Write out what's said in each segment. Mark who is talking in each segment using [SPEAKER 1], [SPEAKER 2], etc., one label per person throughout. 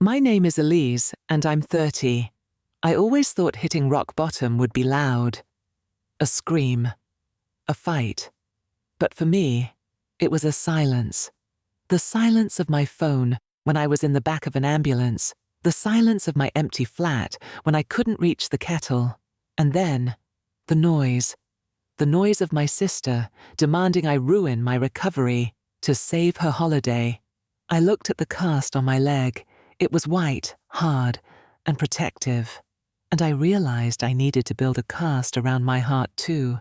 [SPEAKER 1] My name is Elise, and I'm 30. I always thought hitting rock bottom would be loud. A scream. A fight. But for me, it was a silence. The silence of my phone when I was in the back of an ambulance. The silence of my empty flat when I couldn't reach the kettle. And then, the noise. The noise of my sister demanding I ruin my recovery to save her holiday. I looked at the cast on my leg. It was white, hard, and protective. And I realized I needed to build a cast around my heart too,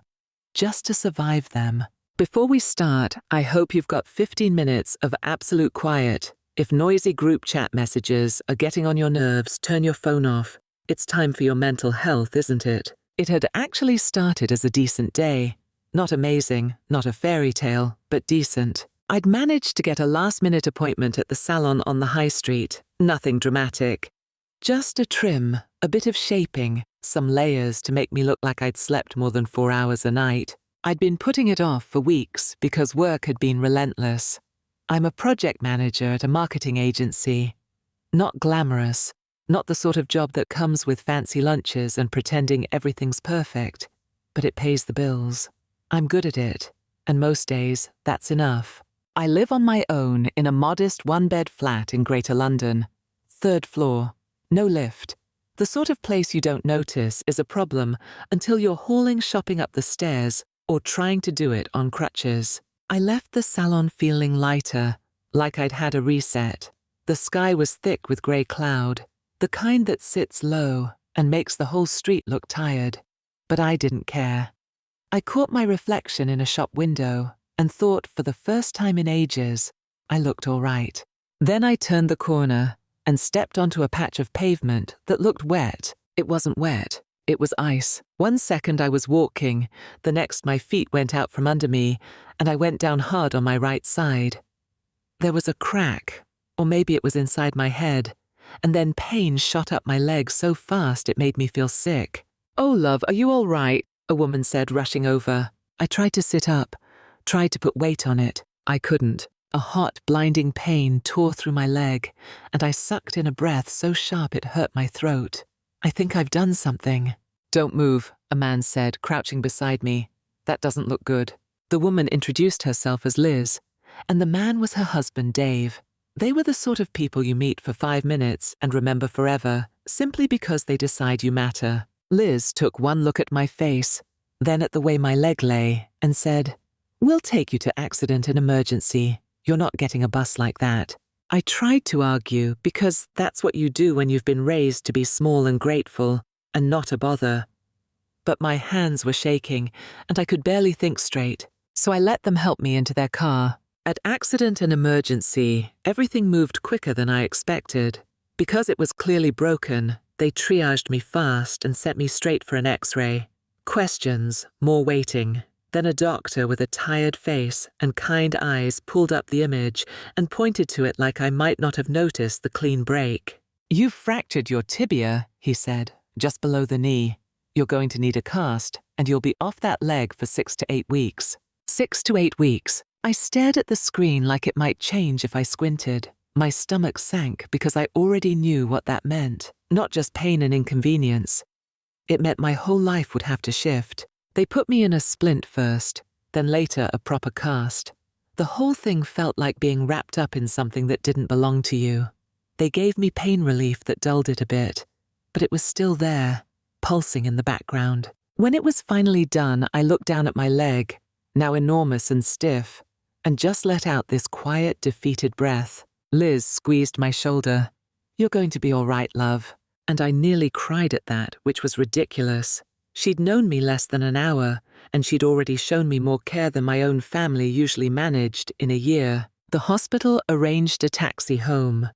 [SPEAKER 1] just to survive them. Before we start, I hope you've got 15 minutes of absolute quiet. If noisy group chat messages are getting on your nerves, turn your phone off. It's time for your mental health, isn't it? It had actually started as a decent day. Not amazing, not a fairy tale, but decent. I'd managed to get a last-minute appointment at the salon on the high street. Nothing dramatic. Just a trim, a bit of shaping, some layers to make me look like I'd slept more than 4 hours a night. I'd been putting it off for weeks because work had been relentless. I'm a project manager at a marketing agency. Not glamorous, not the sort of job that comes with fancy lunches and pretending everything's perfect, but it pays the bills. I'm good at it, and most days, that's enough. I live on my own in a modest one-bed flat in Greater London. 3rd floor. No lift. The sort of place you don't notice is a problem until you're hauling shopping up the stairs or trying to do it on crutches. I left the salon feeling lighter, like I'd had a reset. The sky was thick with grey cloud, the kind that sits low and makes the whole street look tired. But I didn't care. I caught my reflection in a shop window and thought for the first time in ages, I looked all right. Then I turned the corner and stepped onto a patch of pavement that looked wet. It wasn't wet. It was ice. 1 second I was walking, the next my feet went out from under me, and I went down hard on my right side. There was a crack, or maybe it was inside my head, and then pain shot up my leg so fast it made me feel sick. "Oh, love, are you all right?" a woman said, rushing over. I tried to sit up, tried to put weight on it. I couldn't. A hot, blinding pain tore through my leg, and I sucked in a breath so sharp it hurt my throat. "I think I've done something." "Don't move," a man said, crouching beside me. "That doesn't look good." The woman introduced herself as Liz, and the man was her husband, Dave. They were the sort of people you meet for 5 minutes and remember forever, simply because they decide you matter. Liz took one look at my face, then at the way my leg lay, and said, "We'll take you to accident and emergency. You're not getting a bus like that." I tried to argue because that's what you do when you've been raised to be small and grateful and not a bother. But my hands were shaking and I could barely think straight, so I let them help me into their car. At accident and emergency, everything moved quicker than I expected. Because it was clearly broken, they triaged me fast and sent me straight for an X-ray. Questions, more waiting. Then a doctor with a tired face and kind eyes pulled up the image and pointed to it like I might not have noticed the clean break. "You've fractured your tibia," he said, "just below the knee. You're going to need a cast, and you'll be off that leg for 6 to 8 weeks. 6 to 8 weeks. I stared at the screen like it might change if I squinted. My stomach sank because I already knew what that meant. Not just pain and inconvenience. It meant my whole life would have to shift. They put me in a splint first, then later a proper cast. The whole thing felt like being wrapped up in something that didn't belong to you. They gave me pain relief that dulled it a bit, but it was still there, pulsing in the background. When it was finally done, I looked down at my leg, now enormous and stiff, and just let out this quiet, defeated breath. Liz squeezed my shoulder. "You're going to be all right, love." And I nearly cried at that, which was ridiculous. She'd known me less than an hour, and she'd already shown me more care than my own family usually managed in a year. The hospital arranged a taxi home.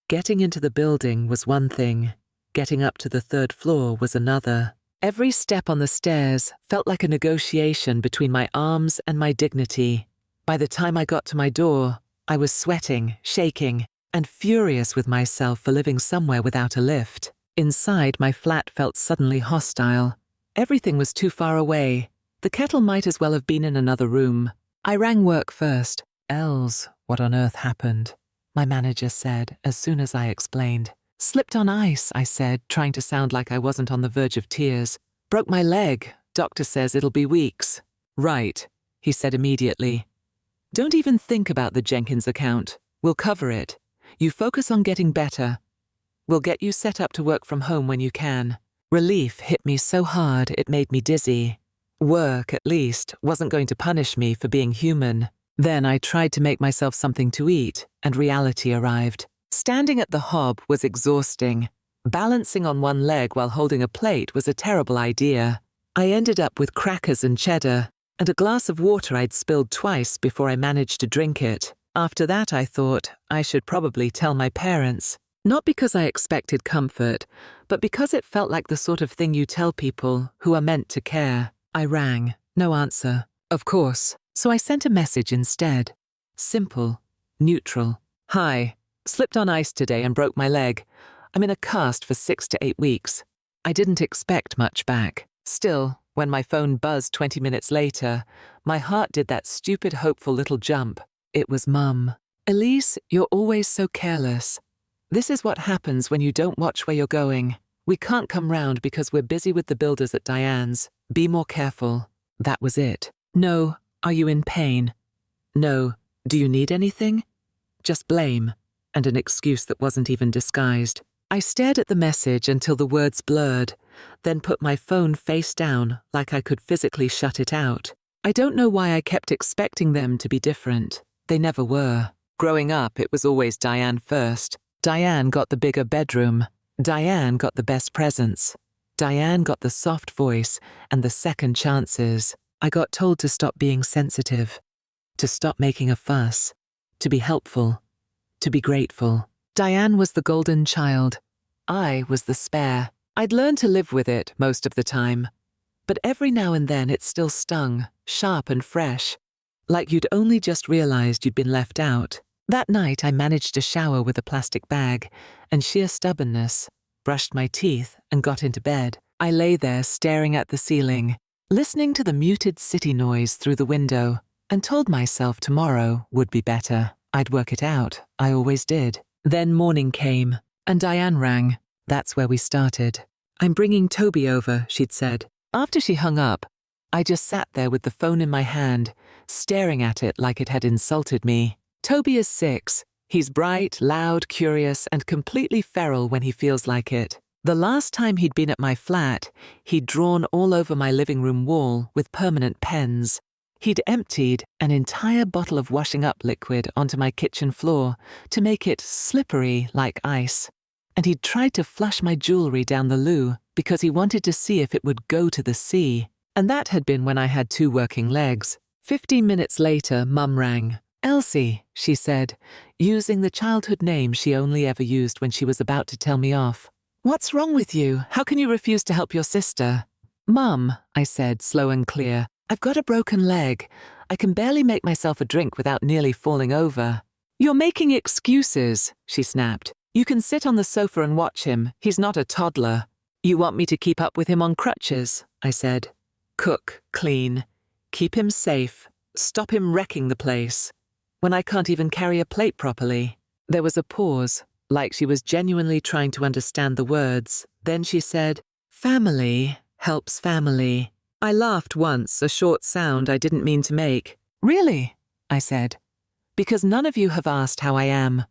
[SPEAKER 1] Getting into the building was one thing. Getting up to the 3rd floor was another. Every step on the stairs felt like a negotiation between my arms and my dignity. By the time I got to my door, I was sweating, shaking, and furious with myself for living somewhere without a lift. Inside, my flat felt suddenly hostile. Everything was too far away. The kettle might as well have been in another room. I rang work first. "Els, what on earth happened?" my manager said as soon as I explained. Slipped on ice, I said, trying to sound like I wasn't on the verge of tears. Broke my leg. Doctor says it'll be weeks. Right, he said immediately. Don't even think about the Jenkins account. We'll cover it. You focus on getting better. We'll get you set up to work from home when you can. Relief hit me so hard it made me dizzy. Work, at least, wasn't going to punish me for being human. Then I tried to make myself something to eat, and reality arrived. Standing at the hob was exhausting. Balancing on one leg while holding a plate was a terrible idea. I ended up with crackers and cheddar, and a glass of water I'd spilled twice before I managed to drink it. After that, I thought I should probably tell my parents. Not because I expected comfort, but because it felt like the sort of thing you tell people who are meant to care. I rang. No answer. Of course. So I sent a message instead. Simple. Neutral. Hi. Slipped on ice today and broke my leg. I'm in a cast for 6 to 8 weeks. I didn't expect much back. Still, when my phone buzzed 20 minutes later, my heart did that stupid hopeful little jump. It was Mum. Elise, you're always so careless. This is what happens when you don't watch where you're going. We can't come round because we're busy with the builders at Diane's. Be more careful. That was it. No. Are you in pain? No. Do you need anything? Just blame. And an excuse that wasn't even disguised. I stared at the message until the words blurred, then put my phone face down like I could physically shut it out. I don't know why I kept expecting them to be different. They never were. Growing up, it was always Diane first. Diane got the bigger bedroom. Diane got the best presents. Diane got the soft voice and the second chances. I got told to stop being sensitive, to stop making a fuss, to be helpful, to be grateful. Diane was the golden child. I was the spare. I'd learned to live with it most of the time. But every now and then it still stung, sharp and fresh, like you'd only just realized you'd been left out. That night I managed to shower with a plastic bag and sheer stubbornness, brushed my teeth and got into bed. I lay there staring at the ceiling, listening to the muted city noise through the window, and told myself tomorrow would be better. I'd work it out. I always did. Then morning came, and Diane rang. That's where we started. I'm bringing Toby over, she'd said. After she hung up, I just sat there with the phone in my hand, staring at it like it had insulted me. Toby is 6. He's bright, loud, curious, and completely feral when he feels like it. The last time he'd been at my flat, he'd drawn all over my living room wall with permanent pens. He'd emptied an entire bottle of washing up liquid onto my kitchen floor to make it slippery like ice. And he'd tried to flush my jewelry down the loo because he wanted to see if it would go to the sea. And that had been when I had 2 working legs. 15 minutes later, Mum rang. Elsie, she said, using the childhood name she only ever used when she was about to tell me off. What's wrong with you? How can you refuse to help your sister? Mum, I said, slow and clear, I've got a broken leg. I can barely make myself a drink without nearly falling over. You're making excuses, she snapped. You can sit on the sofa and watch him. He's not a toddler. You want me to keep up with him on crutches, I said. Cook, clean, keep him safe, stop him wrecking the place. When I can't even carry a plate properly. There was a pause, like she was genuinely trying to understand the words. Then she said, family helps family. I laughed once, a short sound I didn't mean to make. Really? I said. Because none of you have asked how I am.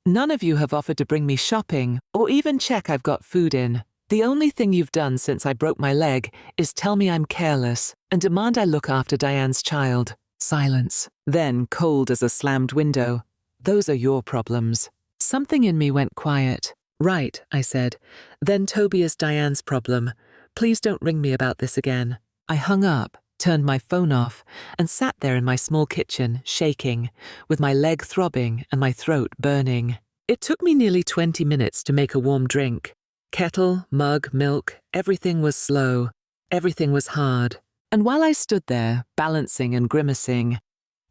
[SPEAKER 1] None of you have offered to bring me shopping or even check I've got food in. The only thing you've done since I broke my leg is tell me I'm careless and demand I look after Diane's child. Silence. Then, cold as a slammed window. Those are your problems. Something in me went quiet. Right, I said. Then Toby is Diane's problem. Please don't ring me about this again. I hung up, turned my phone off, and sat there in my small kitchen, shaking, with my leg throbbing and my throat burning. It took me nearly 20 minutes to make a warm drink. Kettle, mug, milk, everything was slow. Everything was hard. And while I stood there, balancing and grimacing,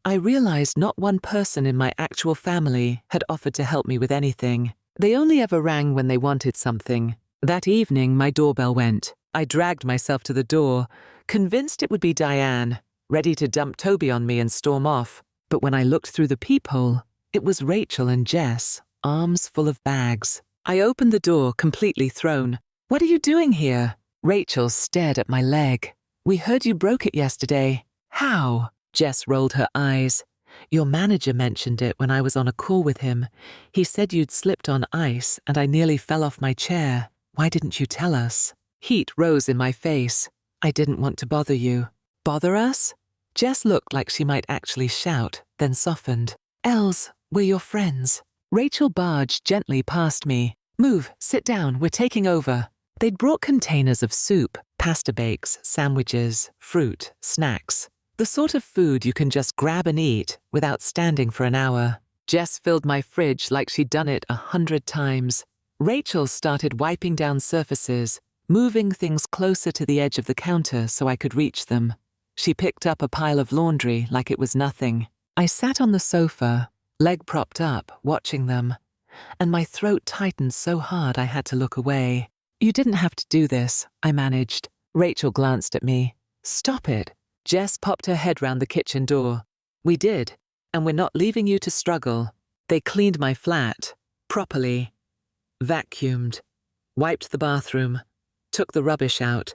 [SPEAKER 1] I realized not one person in my actual family had offered to help me with anything. They only ever rang when they wanted something. That evening, my doorbell went. I dragged myself to the door, convinced it would be Diane, ready to dump Toby on me and storm off. But when I looked through the peephole, It was Rachel and Jess, arms full of bags. I opened the door, completely thrown. "What are you doing here?" Rachel stared at my leg. "We heard you broke it yesterday." "How?" Jess rolled her eyes. "Your manager mentioned it when I was on a call with him. He said you'd slipped on ice and I nearly fell off my chair. Why didn't you tell us?" Heat rose in my face. "I didn't want to bother you." "Bother us?" Jess looked like she might actually shout, then softened. "Els, we're your friends." Rachel barged gently past me. "Move, sit down, we're taking over." They'd brought containers of soup, pasta bakes, sandwiches, fruit, snacks. The sort of food you can just grab and eat without standing for an hour. Jess filled my fridge like she'd done it 100 times. Rachel started wiping down surfaces, moving things closer to the edge of the counter so I could reach them. She picked up a pile of laundry like it was nothing. I sat on the sofa, leg propped up, watching them, and my throat tightened so hard I had to look away. "You didn't have to do this," I managed. Rachel glanced at me. "Stop it." Jess popped her head round the kitchen door. "We did, and we're not leaving you to struggle." They cleaned my flat, properly, vacuumed, wiped the bathroom, took the rubbish out.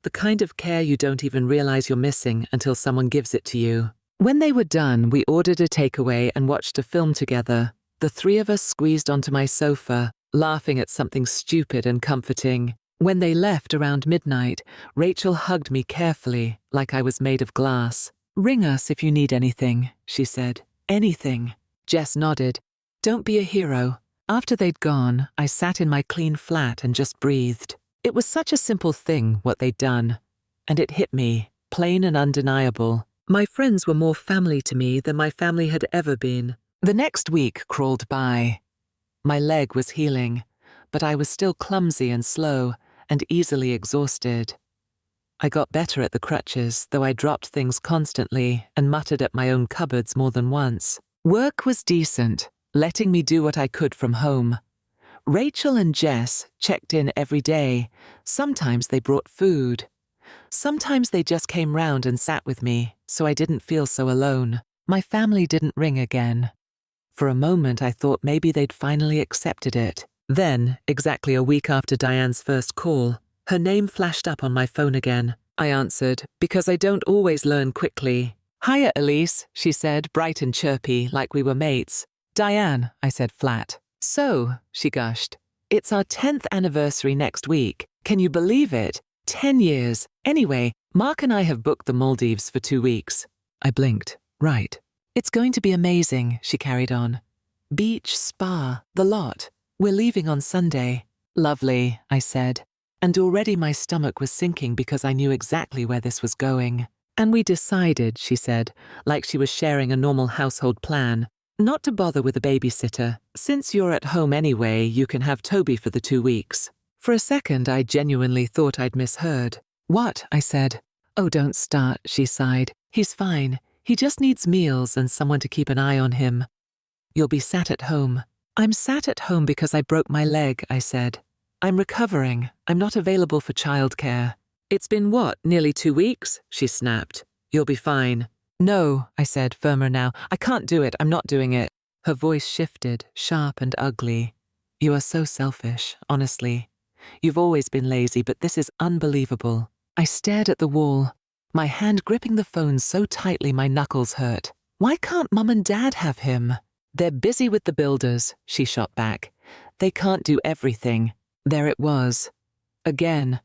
[SPEAKER 1] The kind of care you don't even realize you're missing until someone gives it to you. When they were done, we ordered a takeaway and watched a film together. The three of us squeezed onto my sofa, laughing at something stupid and comforting. When they left around midnight, Rachel hugged me carefully, like I was made of glass. "Ring us if you need anything," she said. "Anything." Jess nodded. "Don't be a hero." After they'd gone, I sat in my clean flat and just breathed. It was such a simple thing, what they'd done. And it hit me, plain and undeniable. My friends were more family to me than my family had ever been. The next week crawled by. My leg was healing, but I was still clumsy and slow, and easily exhausted. I got better at the crutches, though I dropped things constantly and muttered at my own cupboards more than once. Work was decent, letting me do what I could from home. Rachel and Jess checked in every day. Sometimes they brought food. Sometimes they just came round and sat with me, so I didn't feel so alone. My family didn't ring again. For a moment I thought maybe they'd finally accepted it. Then, exactly a week after Diane's first call, her name flashed up on my phone again. I answered, because I don't always learn quickly. "Hiya, Elise," she said, bright and chirpy, like we were mates. "Diane," I said flat. "So," she gushed, "it's our 10th anniversary next week. Can you believe it? 10 years. Anyway, Mark and I have booked the Maldives for 2 weeks." I blinked. "Right. It's going to be amazing," she carried on. "Beach, spa, the lot. We're leaving on Sunday." "Lovely," I said. And already my stomach was sinking because I knew exactly where this was going. "And we decided," she said, like she was sharing a normal household plan, "not to bother with a babysitter. Since you're at home anyway, you can have Toby for the 2 weeks." For a second, I genuinely thought I'd misheard. "What?" I said. "Oh, don't start," she sighed. "He's fine. He just needs meals and someone to keep an eye on him. You'll be sat at home." "I'm sat at home because I broke my leg," I said. "I'm recovering. I'm not available for childcare." "It's been what, nearly 2 weeks?" she snapped. "You'll be fine." "No," I said, firmer now. "I can't do it. I'm not doing it." Her voice shifted, sharp and ugly. "You are so selfish, honestly. You've always been lazy, but this is unbelievable." I stared at the wall, my hand gripping the phone so tightly my knuckles hurt. "Why can't Mum and Dad have him?" "They're busy with the builders," she shot back. "They can't do everything." There it was. Again.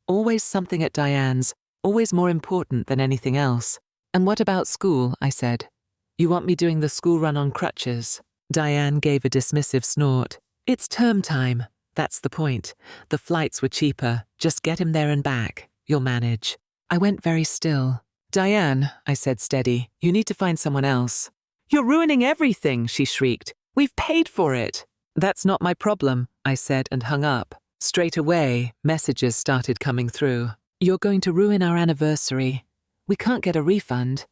[SPEAKER 1] Always something at Diane's, always more important than anything else. "And what about school?" I said. "You want me doing the school run on crutches?" Diane gave a dismissive snort. "It's term time. That's the point. The flights were cheaper. Just get him there and back. You'll manage." I went very still. "Diane," I said steady, "you need to find someone else." "You're ruining everything," she shrieked. "We've paid for it." "That's not my problem," I said and hung up. Straight away, messages started coming through. "You're going to ruin our anniversary. We can't get a refund.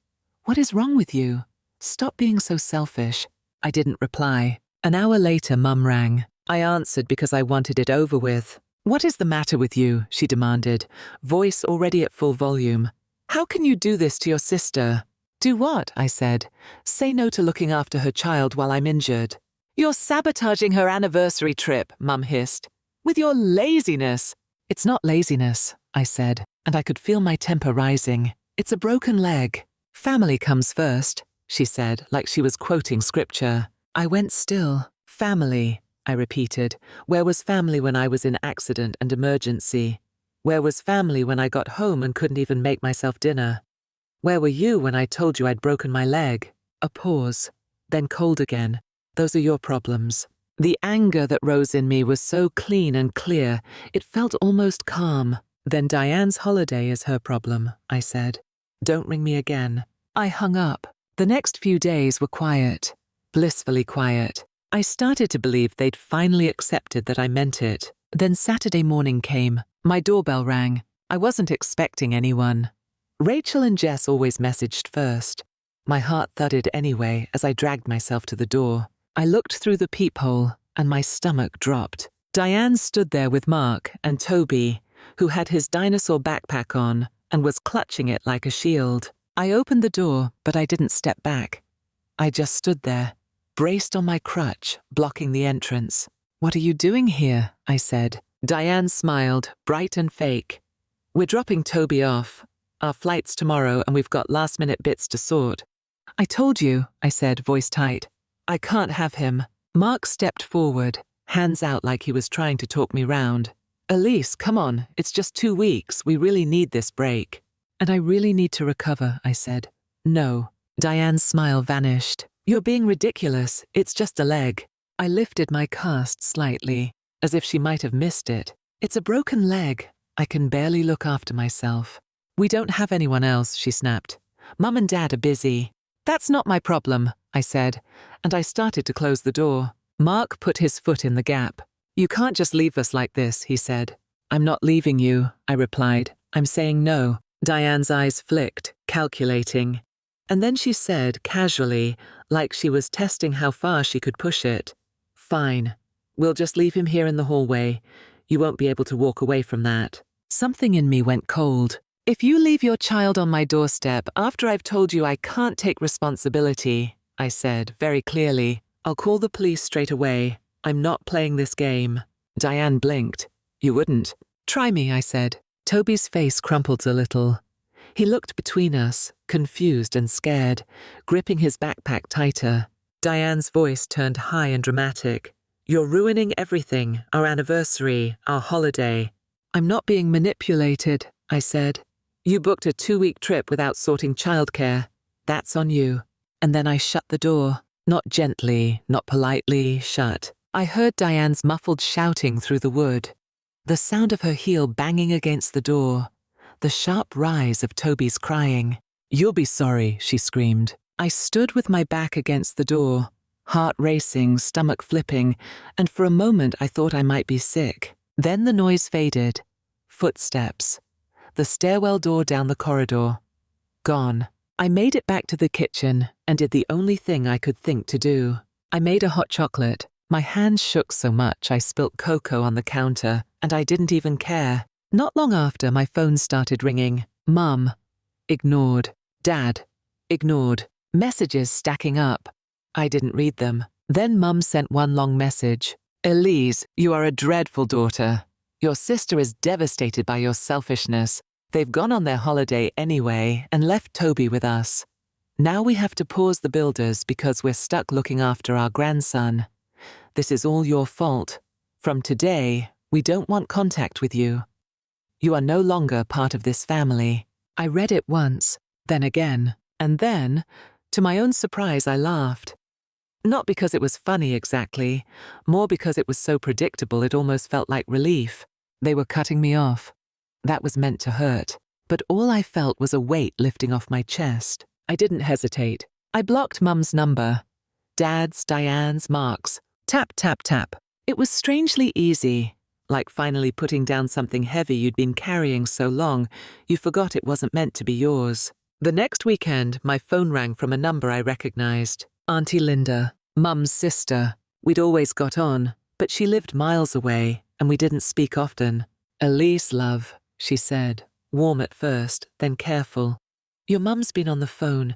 [SPEAKER 1] What is wrong with you? Stop being so selfish." I didn't reply. An hour later, Mum rang. I answered because I wanted it over with. "What is the matter with you?" she demanded, voice already at full volume. "How can you do this to your sister?" Do what? I said. Say no to looking after her child while I'm injured. You're sabotaging her anniversary trip, Mum hissed. With your laziness. It's not laziness, I said, and I could feel my temper rising. It's a broken leg. Family comes first, she said, like she was quoting scripture. I went still. Family, I repeated. Where was family when I was in accident and emergency? Where was family when I got home and couldn't even make myself dinner? Where were you when I told you I'd broken my leg? A pause, then cold again. Those are your problems. The anger that rose in me was so clean and clear, it felt almost calm. Then Diane's holiday is her problem, I said. Don't ring me again. I hung up. The next few days were quiet, blissfully quiet. I started to believe they'd finally accepted that I meant it. Then Saturday morning came. My doorbell rang. I wasn't expecting anyone. Rachel and Jess always messaged first. My heart thudded anyway as I dragged myself to the door. I looked through the peephole and my stomach dropped. Diane stood there with Mark and Toby, who had his dinosaur backpack on and was clutching it like a shield. I opened the door, but I didn't step back. I just stood there, braced on my crutch, blocking the entrance. What are you doing here? I said. Diane smiled, bright and fake. We're dropping Toby off. Our flight's tomorrow and we've got last-minute bits to sort. I told you, I said, voice tight. I can't have him. Mark stepped forward, hands out like he was trying to talk me round. Elise, come on, it's just 2 weeks. We really need this break. And I really need to recover, I said. No. Diane's smile vanished. You're being ridiculous. It's just a leg. I lifted my cast slightly, as if she might have missed it. It's a broken leg. I can barely look after myself. We don't have anyone else, she snapped. Mum and Dad are busy. That's not my problem, I said, and I started to close the door. Mark put his foot in the gap. You can't just leave us like this, he said. I'm not leaving you, I replied. I'm saying no. Diane's eyes flicked, calculating. And then she said, casually, like she was testing how far she could push it. Fine. We'll just leave him here in the hallway. You won't be able to walk away from that. Something in me went cold. If you leave your child on my doorstep after I've told you I can't take responsibility, I said very clearly, I'll call the police straight away. I'm not playing this game. Diane blinked. You wouldn't. Try me, I said. Toby's face crumpled a little. He looked between us, confused and scared, gripping his backpack tighter. Diane's voice turned high and dramatic. You're ruining everything, our anniversary, our holiday. I'm not being manipulated, I said. You booked a 2-week trip without sorting childcare. That's on you. And then I shut the door. Not gently, not politely, shut. I heard Diane's muffled shouting through the wood. The sound of her heel banging against the door. The sharp rise of Toby's crying. You'll be sorry, she screamed. I stood with my back against the door, heart racing, stomach flipping, and for a moment I thought I might be sick. Then the noise faded. Footsteps. The stairwell door down the corridor. Gone. I made it back to the kitchen and did the only thing I could think to do. I made a hot chocolate. My hands shook so much I spilt cocoa on the counter, and I didn't even care. Not long after, my phone started ringing. Mum. Ignored. Dad. Ignored. Messages stacking up. I didn't read them. Then Mum sent one long message. Elise, you are a dreadful daughter. Your sister is devastated by your selfishness. They've gone on their holiday anyway and left Toby with us. Now we have to pause the builders because we're stuck looking after our grandson. This is all your fault. From today, we don't want contact with you. You are no longer part of this family. I read it once, then again, and then, to my own surprise, I laughed. Not because it was funny exactly, more because it was so predictable it almost felt like relief. They were cutting me off. That was meant to hurt, but all I felt was a weight lifting off my chest. I didn't hesitate. I blocked Mum's number. Dad's, Diane's, Mark's. Tap, tap, tap. It was strangely easy, like finally putting down something heavy you'd been carrying so long, you forgot it wasn't meant to be yours. The next weekend, my phone rang from a number I recognized. Auntie Linda, Mum's sister. We'd always got on, but she lived miles away, and we didn't speak often. Elise, love, she said, warm at first, then careful. Your mum's been on the phone.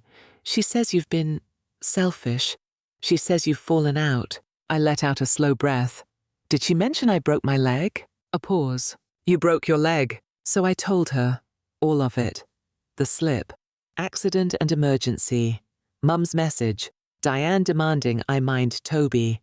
[SPEAKER 1] She says you've been selfish. She says you've fallen out. I let out a slow breath. Did she mention I broke my leg? A pause. You broke your leg. So I told her. All of it. The slip. Accident and emergency. Mum's message. Diane demanding I mind Toby.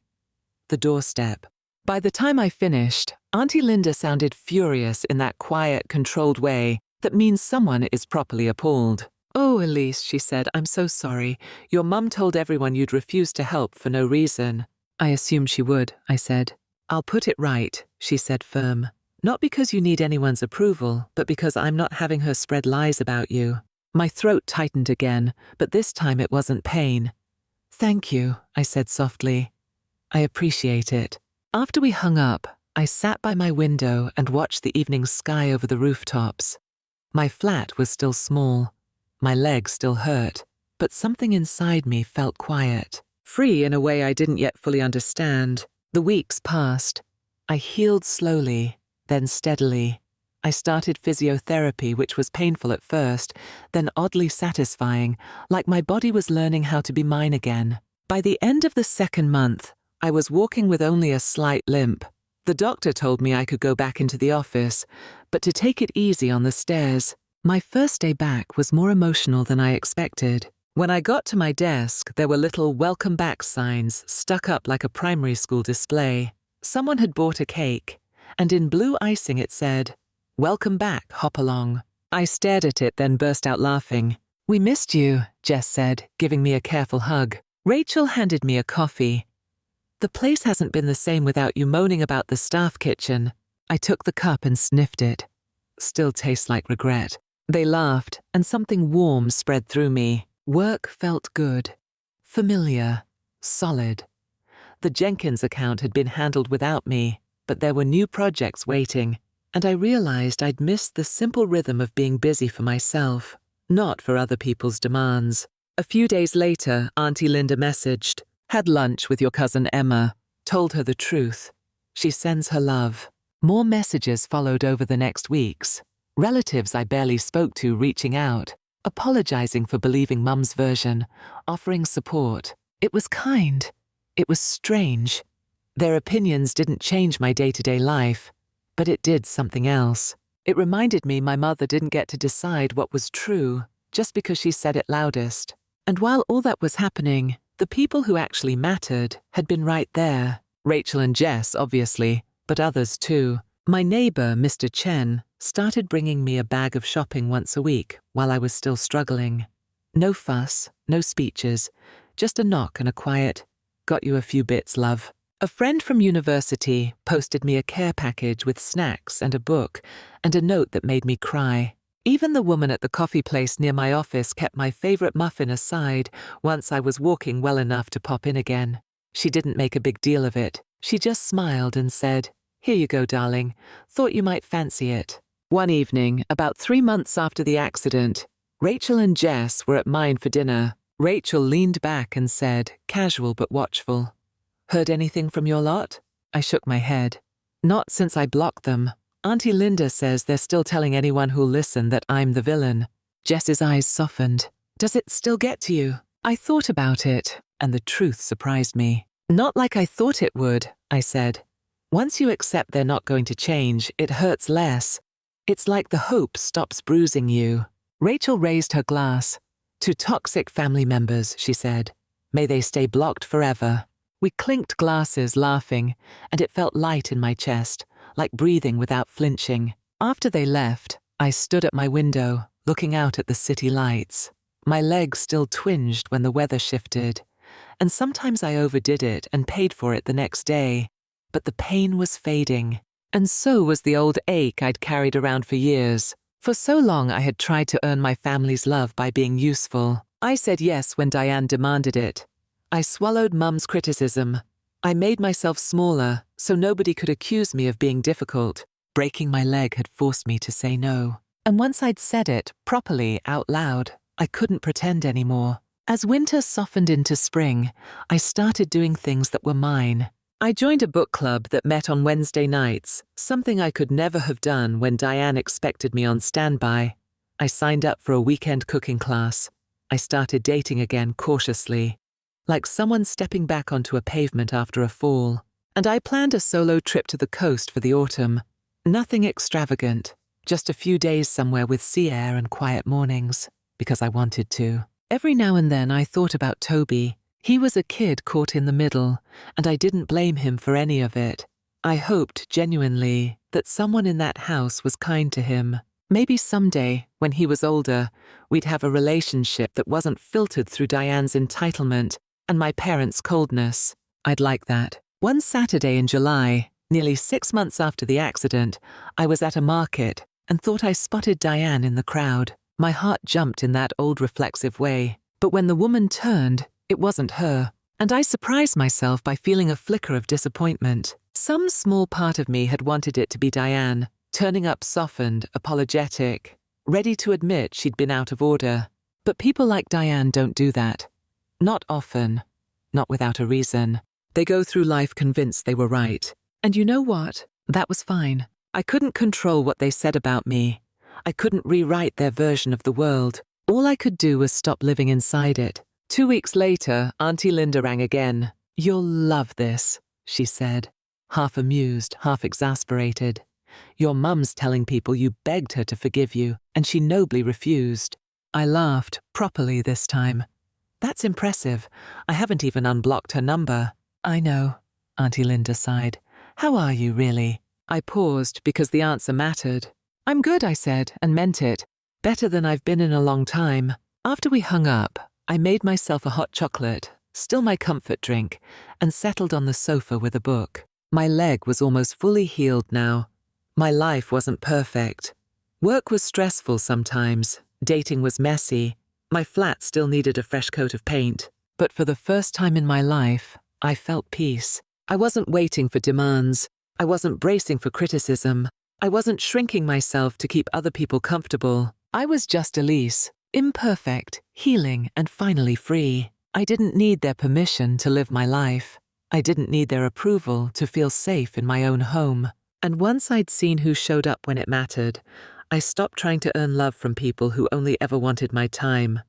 [SPEAKER 1] The doorstep. By the time I finished, Auntie Linda sounded furious in that quiet, controlled way that means someone is properly appalled. Oh, Elise, she said, I'm so sorry. Your mum told everyone you'd refuse to help for no reason. I assumed she would, I said. I'll put it right, she said firm. Not because you need anyone's approval, but because I'm not having her spread lies about you. My throat tightened again, but this time it wasn't pain. Thank you, I said softly. I appreciate it. After we hung up, I sat by my window and watched the evening sky over the rooftops. My flat was still small. My leg still hurt, but something inside me felt quiet, free in a way I didn't yet fully understand. The weeks passed. I healed slowly, then steadily. I started physiotherapy, which was painful at first, then oddly satisfying, like my body was learning how to be mine again. By the end of the second month, I was walking with only a slight limp. The doctor told me I could go back into the office, but to take it easy on the stairs. My first day back was more emotional than I expected. When I got to my desk, there were little welcome back signs stuck up like a primary school display. Someone had bought a cake, and in blue icing it said, "Welcome back, hop along." I stared at it, then burst out laughing. "We missed you," Jess said, giving me a careful hug. Rachel handed me a coffee. "The place hasn't been the same without you moaning about the staff kitchen." I took the cup and sniffed it. Still tastes like regret. They laughed, and something warm spread through me. Work felt good. Familiar. Solid. The Jenkins account had been handled without me, but there were new projects waiting, and I realized I'd missed the simple rhythm of being busy for myself, not for other people's demands. A few days later, Auntie Linda messaged, "Had lunch with your cousin Emma. Told her the truth. She sends her love." More messages followed over the next weeks. Relatives I barely spoke to reaching out, apologizing for believing Mum's version, offering support. It was kind. It was strange. Their opinions didn't change my day-to-day life, but it did something else. It reminded me my mother didn't get to decide what was true just because she said it loudest. And while all that was happening, the people who actually mattered had been right there. Rachel and Jess, obviously, but others too. My neighbor, Mr. Chen, started bringing me a bag of shopping once a week while I was still struggling. No fuss, no speeches, just a knock and a quiet, "Got you a few bits, love." A friend from university posted me a care package with snacks and a book and a note that made me cry. Even the woman at the coffee place near my office kept my favorite muffin aside once I was walking well enough to pop in again. She didn't make a big deal of it. She just smiled and said, "Here you go, darling. Thought you might fancy it." One evening, about 3 months after the accident, Rachel and Jess were at mine for dinner. Rachel leaned back and said, casual but watchful, "Heard anything from your lot?" I shook my head. "Not since I blocked them. Auntie Linda says they're still telling anyone who'll listen that I'm the villain." Jess's eyes softened. "Does it still get to you?" I thought about it, and the truth surprised me. "Not like I thought it would," I said. "Once you accept they're not going to change, it hurts less. It's like the hope stops bruising you." Rachel raised her glass. "To toxic family members," she said. "May they stay blocked forever." We clinked glasses, laughing, and it felt light in my chest, like breathing without flinching. After they left, I stood at my window, looking out at the city lights. My legs still twinged when the weather shifted, and sometimes I overdid it and paid for it the next day. But the pain was fading, and so was the old ache I'd carried around for years. For so long I had tried to earn my family's love by being useful. I said yes when Diane demanded it. I swallowed Mum's criticism. I made myself smaller so nobody could accuse me of being difficult. Breaking my leg had forced me to say no. And once I'd said it, properly, out loud, I couldn't pretend anymore. As winter softened into spring, I started doing things that were mine. I joined a book club that met on Wednesday nights, something I could never have done when Diane expected me on standby. I signed up for a weekend cooking class. I started dating again cautiously, like someone stepping back onto a pavement after a fall. And I planned a solo trip to the coast for the autumn. Nothing extravagant, just a few days somewhere with sea air and quiet mornings, because I wanted to. Every now and then I thought about Toby. He was a kid caught in the middle, and I didn't blame him for any of it. I hoped, genuinely, that someone in that house was kind to him. Maybe someday, when he was older, we'd have a relationship that wasn't filtered through Diane's entitlement and my parents' coldness. I'd like that. One Saturday in July, nearly 6 months after the accident, I was at a market and thought I spotted Diane in the crowd. My heart jumped in that old reflexive way. But when the woman turned, it wasn't her. And I surprised myself by feeling a flicker of disappointment. Some small part of me had wanted it to be Diane, turning up softened, apologetic, ready to admit she'd been out of order. But people like Diane don't do that. Not often. Not without a reason. They go through life convinced they were right. And you know what? That was fine. I couldn't control what they said about me. I couldn't rewrite their version of the world. All I could do was stop living inside it. 2 weeks later, Auntie Linda rang again. "You'll love this," she said, half amused, half exasperated. "Your mum's telling people you begged her to forgive you, and she nobly refused." I laughed, properly this time. "That's impressive. I haven't even unblocked her number." "I know," Auntie Linda sighed. "How are you, really?" I paused because the answer mattered. "I'm good," I said, and meant it. Better than I've been in a long time. After we hung up, I made myself a hot chocolate, still my comfort drink, and settled on the sofa with a book. My leg was almost fully healed now. My life wasn't perfect. Work was stressful sometimes. Dating was messy. My flat still needed a fresh coat of paint. But for the first time in my life, I felt peace. I wasn't waiting for demands. I wasn't bracing for criticism. I wasn't shrinking myself to keep other people comfortable. I was just Elise, imperfect, healing, and finally free. I didn't need their permission to live my life. I didn't need their approval to feel safe in my own home. And once I'd seen who showed up when it mattered, I stopped trying to earn love from people who only ever wanted my time.